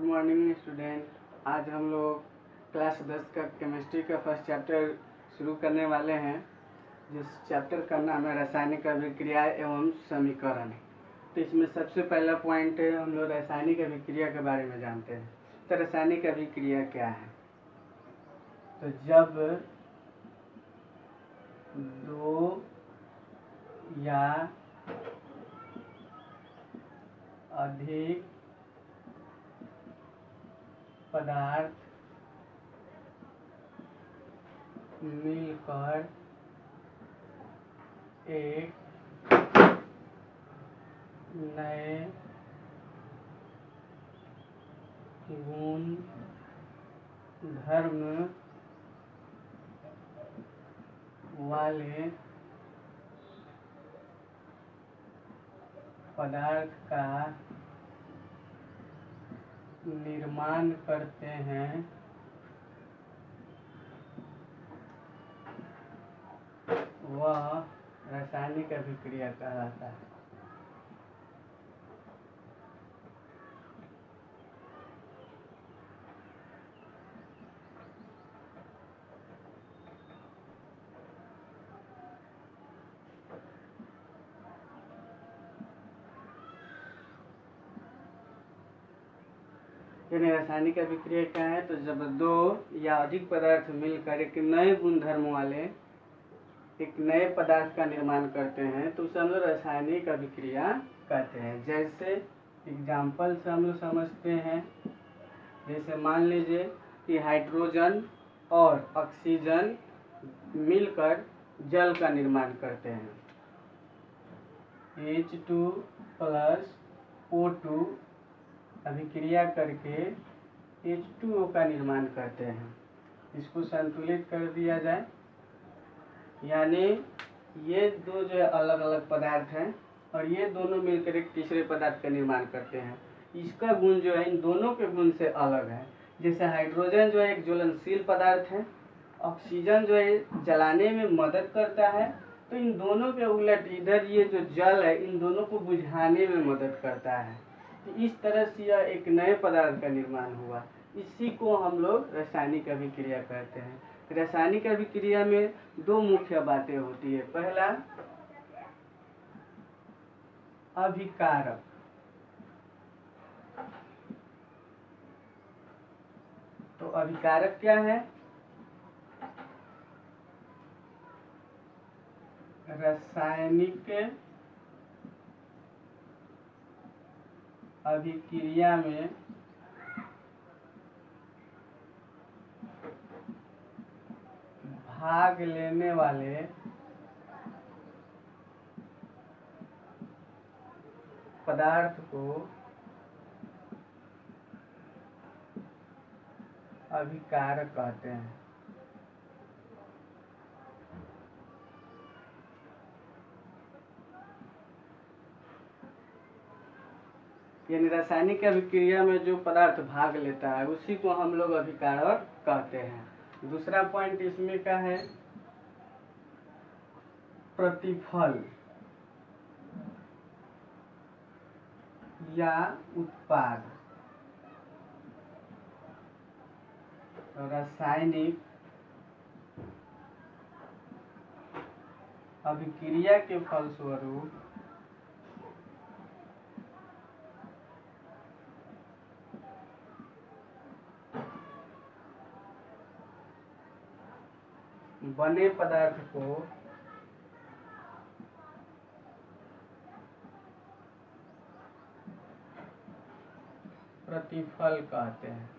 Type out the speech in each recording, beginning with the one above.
Morning student. आज हम लोग क्लास 10 का केमिस्ट्री का फर्स्ट चैप्टर शुरू करने वाले हैं, जिस चैप्टर का नाम है रासायनिक अभिक्रिया एवं समीकरण। तो इसमें सबसे पहला पॉइंट है, हम लोग रासायनिक अभिक्रिया के बारे में जानते हैं। तो रासायनिक अभिक्रिया क्या है? तो जब दो या अधिक पदार्थ मिलकर एक नए गुण धर्म वाले पदार्थ का निर्माण करते हैं, वह रासायनिक अभिक्रिया कहलाता है। यानी रासायनिक अभिक्रिया क्या है? तो जब दो या अधिक पदार्थ मिलकर एक नए गुणधर्म वाले एक नए पदार्थ का निर्माण करते हैं तो उसे हम लोग रासायनिक अभिक्रिया कहते हैं। जैसे एग्जाम्पल से हम लोग समझते हैं, जैसे मान लीजिए कि हाइड्रोजन और ऑक्सीजन मिलकर जल का निर्माण करते हैं। H2 प्लस O2 अभिक्रिया करके H2O का निर्माण करते हैं। इसको संतुलित कर दिया जाए, यानी ये दो जो अलग अलग पदार्थ हैं और ये दोनों मिलकर एक तीसरे पदार्थ का निर्माण करते हैं। इसका गुण जो है इन दोनों के गुण से अलग है। जैसे हाइड्रोजन जो है एक ज्वलनशील पदार्थ है, ऑक्सीजन जो है जलाने में मदद करता है, तो इन दोनों के उलट इधर ये जो जल है इन दोनों को बुझाने में मदद करता है। तो इस तरह से यह एक नए पदार्थ का निर्माण हुआ। इसी को हम लोग रासायनिक अभिक्रिया कहते हैं। रासायनिक अभिक्रिया में दो मुख्य बातें होती है। पहला, अभिकारक। तो अभिकारक क्या है? रासायनिक अभिक्रिया में भाग लेने वाले पदार्थ को अभिकारक कहते हैं। यानी रासायनिक अभिक्रिया में जो पदार्थ भाग लेता है उसी को हम लोग अभिकारक कहते हैं। दूसरा पॉइंट इसमें का है प्रतिफल या उत्पाद। तो रासायनिक अभिक्रिया के फलस्वरूप बने पदार्थ को प्रतिफल कहते हैं।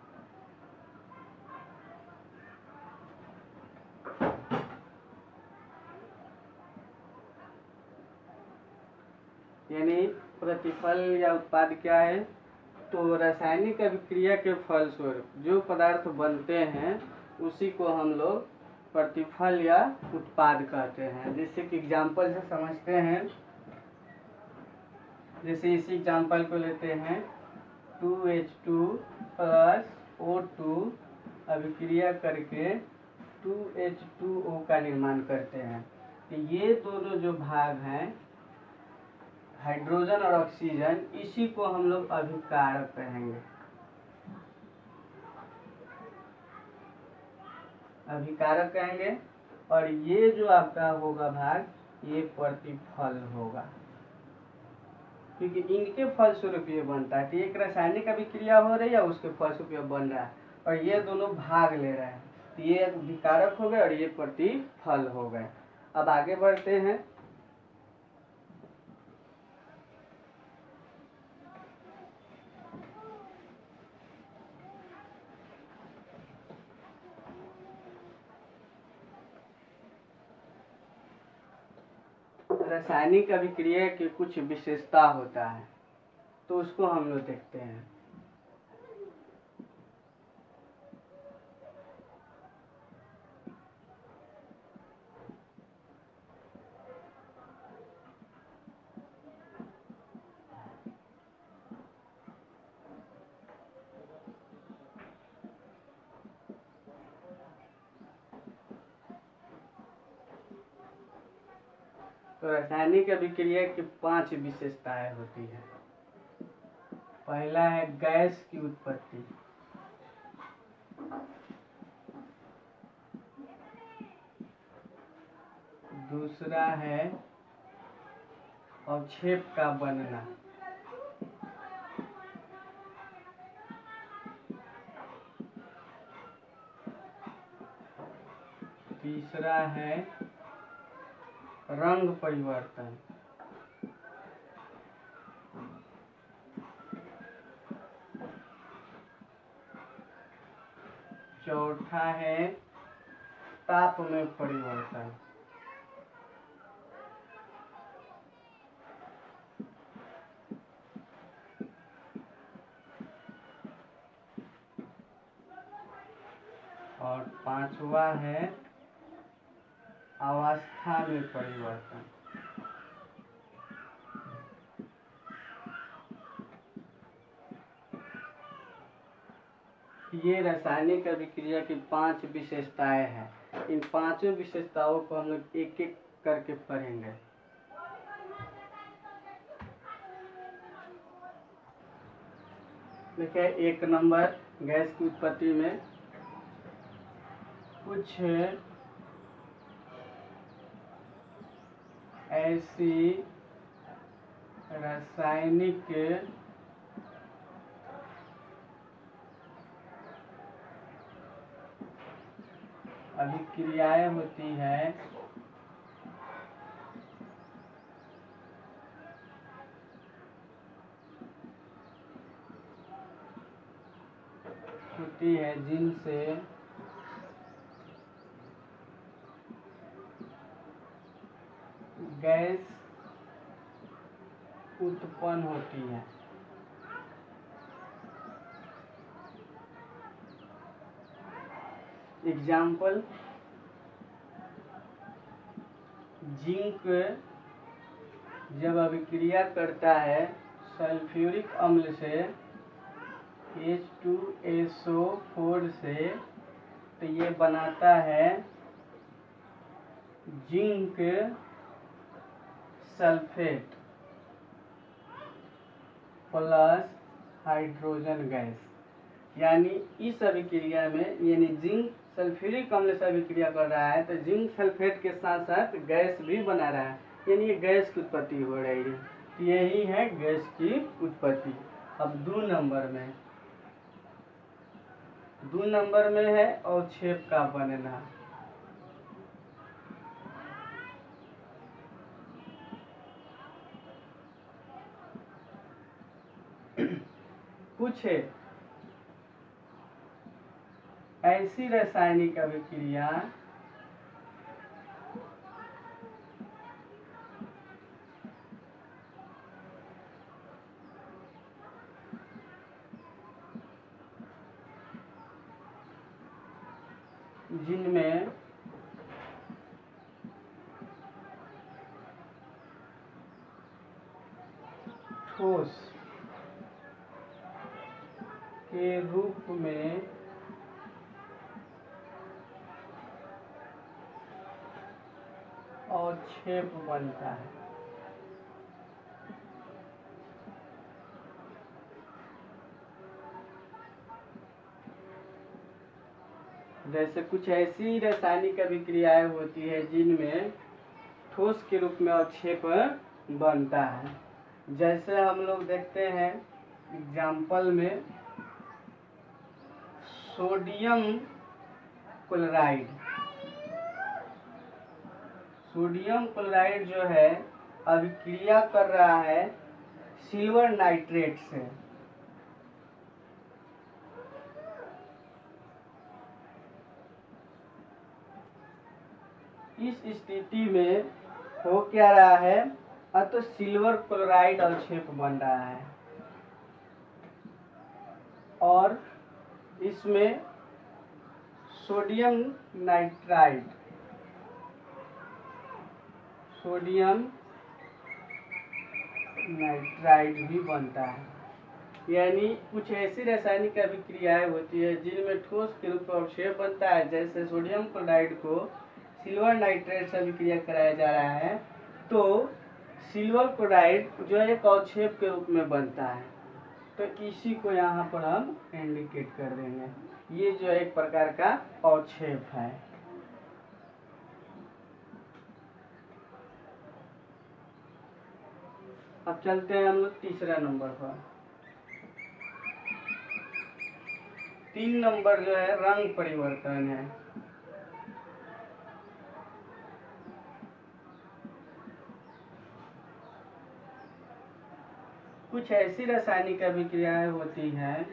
यानी प्रतिफल या उत्पाद क्या है? तो रासायनिक अभिक्रिया के फलस्वरूप जो पदार्थ बनते हैं उसी को हम लोग प्रतिफल या उत्पाद कहते हैं। जैसे कि एग्जाम्पल से समझते हैं, जैसे इसी एग्जाम्पल को लेते हैं, 2H2 प्लस O2 अभिक्रिया करके 2H2O का निर्माण करते हैं। तो ये दोनों जो भाग हैं हाइड्रोजन और ऑक्सीजन, इसी को हम लोग अभिकारक कहेंगे। अभिकारक कहेंगे, और ये जो आपका होगा भाग ये प्रतिफल होगा, क्योंकि इनके फलस्वरूप ये बनता है। तो एक रासायनिक अभिक्रिया हो रही है, उसके फलस्वरूप ये बन रहा है, और ये दोनों भाग ले रहे हैं। तो ये अभिकारक हो गए और ये प्रतिफल हो गए। अब आगे बढ़ते हैं। रासायनिक अभिक्रिया की कुछ विशेषता होता है, तो उसको हम लोग देखते हैं। तो रासायनिक अभिक्रिया की 5 विशेषताएं होती है। पहला है गैस की उत्पत्ति, दूसरा है अवक्षेप का बनना, तीसरा है रंग परिवर्तन, चौथा है ताप में परिवर्तन, और पांचवा है अवस्था में परिवर्तन। ये रासायनिक अभिक्रिया की 5 विशेषताएं हैं। इन 5 विशेषताओं को हम लोग एक एक करके पढ़ेंगे। देखिए, 1 नंबर गैस की उत्पत्ति में कुछ ऐसी रासायनिक अभिक्रियाएं होती हैं जिनसे गैस उत्पन्न होती है। एग्जाम्पल, जिंक जब अभिक्रिया करता है सल्फ्यूरिक अम्ल से H2SO4 से, तो ये बनाता है zinc sulphate plus hydrogen gas. यानी इस अभिक्रिया में यानी जिंक सल्फ्यूरिक अम्ल से अभिक्रिया कर रहा है, तो जिंक सल्फेट के साथ साथ गैस भी बना रहा है, यानी ये गैस की उत्पत्ति हो रही है। यही है गैस की उत्पत्ति। अब 2 नंबर में है अवक्षेप का बनना। कुछ ऐसी रासायनिक अभिक्रिया जिनमें ठोस के रूप में अवक्षेप बनता है। जैसे कुछ ऐसी रासायनिक अभिक्रियाएं होती है जिनमें ठोस के रूप में अवक्षेप बनता है। जैसे हम लोग देखते हैं एग्जाम्पल में सोडियम क्लोराइड। सोडियम क्लोराइड जो है अभिक्रिया कर रहा है सिल्वर नाइट्रेट से। इस स्थिति में हो क्या रहा है, तो सिल्वर क्लोराइड अवक्षेप बन रहा है और इसमें सोडियम नाइट्राइड भी बनता है। यानी कुछ ऐसी रासायनिक अभिक्रियाएं होती है जिनमें ठोस के रूप में अवक्षेप बनता है। जैसे सोडियम क्लोराइड को सिल्वर नाइट्रेट से अभिक्रिया कराया जा रहा है तो सिल्वर क्लोराइड जो एक अवक्षेप के रूप में बनता है। तो इसी को यहाँ पर हम इंडिकेट कर देंगे। ये जो एक प्रकार का अवक्षेप है। अब चलते हैं हम लोग तीसरा नंबर पर। 3 नंबर जो है रंग परिवर्तन है। कुछ ऐसी रासायनिक अभिक्रियाएं होती हैं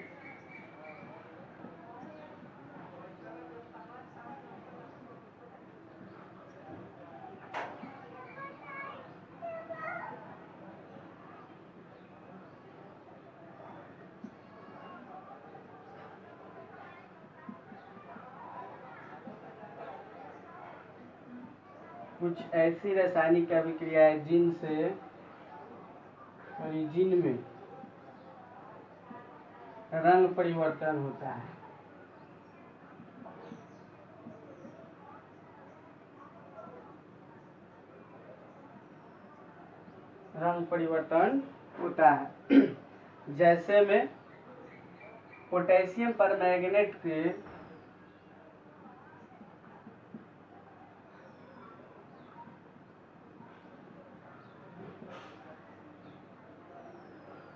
जिनसे ओरिजिन में रंग परिवर्तन होता है। रंग परिवर्तन होता है जैसे में पोटेशियम परमैंगनेट के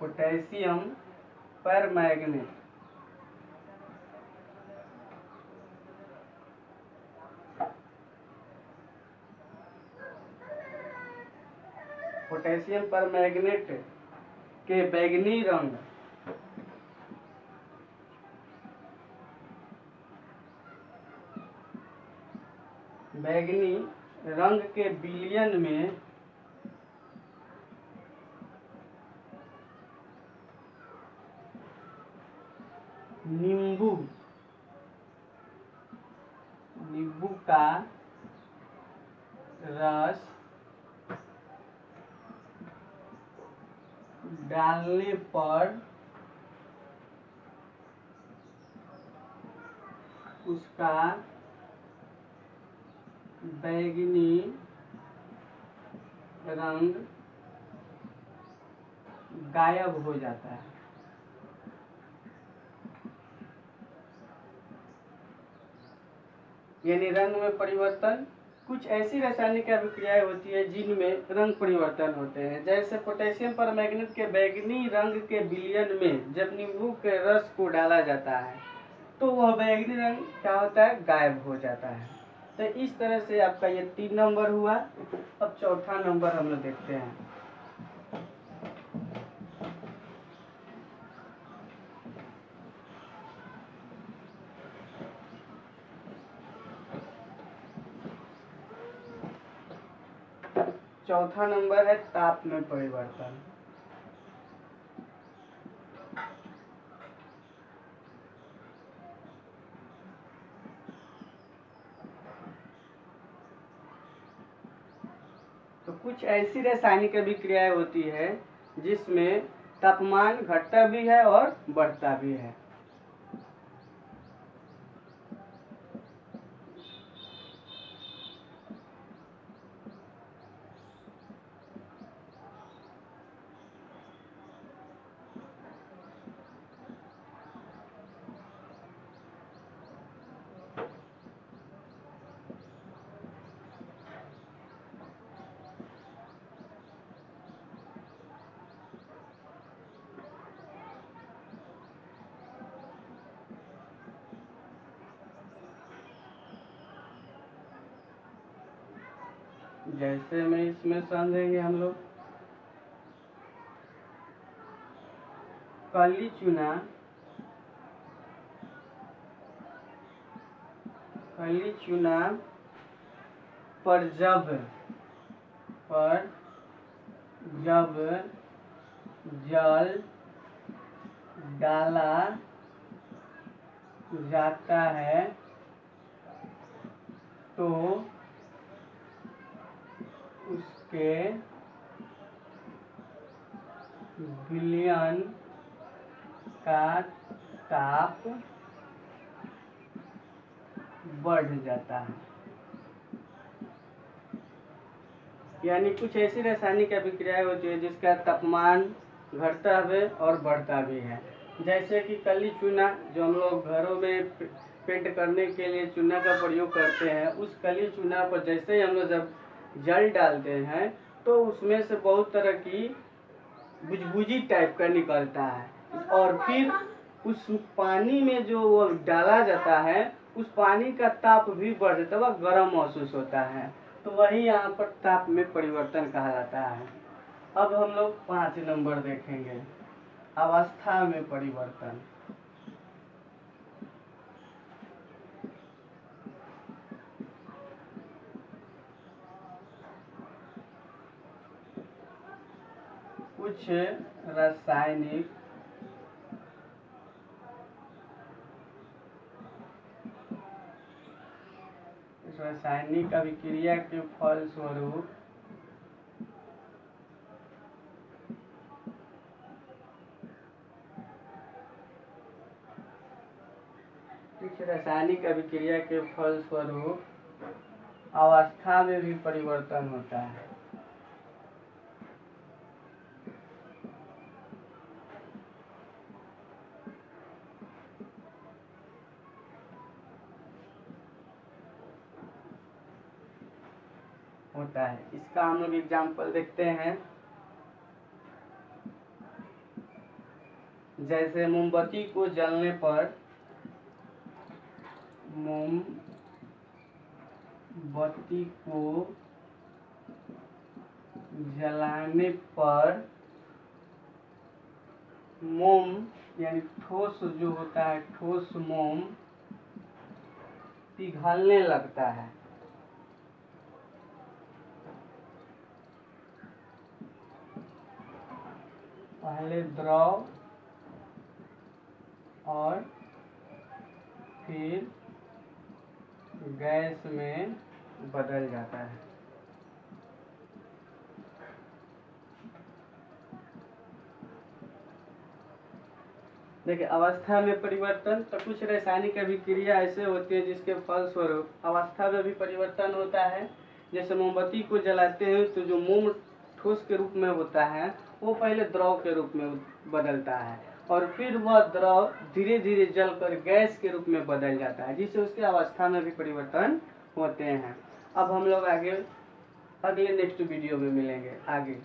पोटेशियम परमैंगनेट के बैंगनी रंग के विलयन में नींबू का रस डालने पर उसका बैंगनी रंग गायब हो जाता है। यानी रंग में परिवर्तन। कुछ ऐसी रासायनिक अभिक्रियाएं होती है जिनमें रंग परिवर्तन होते हैं। जैसे पोटेशियम परमैंगनेट के बैंगनी रंग के विलयन में जब नींबू के रस को डाला जाता है तो वह बैंगनी रंग क्या होता है, गायब हो जाता है। तो इस तरह से आपका ये 3 नंबर हुआ। अब चौथा नंबर हम लोग देखते हैं। चौथा नंबर है ताप में परिवर्तन। तो कुछ ऐसी रासायनिक अभिक्रियाएं होती है जिसमें तापमान घटता भी है और बढ़ता भी है। जैसे में इसमें समझेंगे हम लोग, काली चूना पर जब जल डाला जाता है तो उसके विलयन का ताप बढ़ जाता है। यानी कुछ ऐसी रासायनिक अभिक्रियाएं होती है जिसका तापमान घटता है और बढ़ता भी है। जैसे कि काली चूना, जो हम लोग घरों में पेंट करने के लिए चूना का प्रयोग करते हैं, उस काली चूना पर जैसे ही हम लोग जब जल डालते हैं तो उसमें से बहुत तरह की बुझबुझी टाइप का निकलता है, और फिर उस पानी में जो वो डाला जाता है उस पानी का ताप भी बढ़ जाता है, वह गर्म महसूस होता है। तो वही यहाँ पर ताप में परिवर्तन कहा जाता है। अब हम लोग 5 नंबर देखेंगे, अवस्था में परिवर्तन। कुछ रासायनिक अभिक्रिया के फलस्वरूप अवस्था में भी परिवर्तन होता है। इसका हम लोग एग्जाम्पल देखते हैं। जैसे मोमबत्ती को जलाने पर मोम यानी ठोस जो होता है, ठोस मोम पिघलने लगता है। पहले द्रव और फिर गैस में बदल जाता है। देखिए, अवस्था में परिवर्तन, तो कुछ रासायनिक अभिक्रिया ऐसे होती है जिसके फलस्वरूप अवस्था में भी परिवर्तन होता है। जैसे मोमबत्ती को जलाते हैं तो जो मोम ठोस के रूप में होता है वो पहले द्रव के रूप में बदलता है, और फिर वह द्रव धीरे धीरे जलकर गैस के रूप में बदल जाता है, जिससे उसकी अवस्था में भी परिवर्तन होते हैं। अब हम लोग अगले नेक्स्ट वीडियो में मिलेंगे आगे।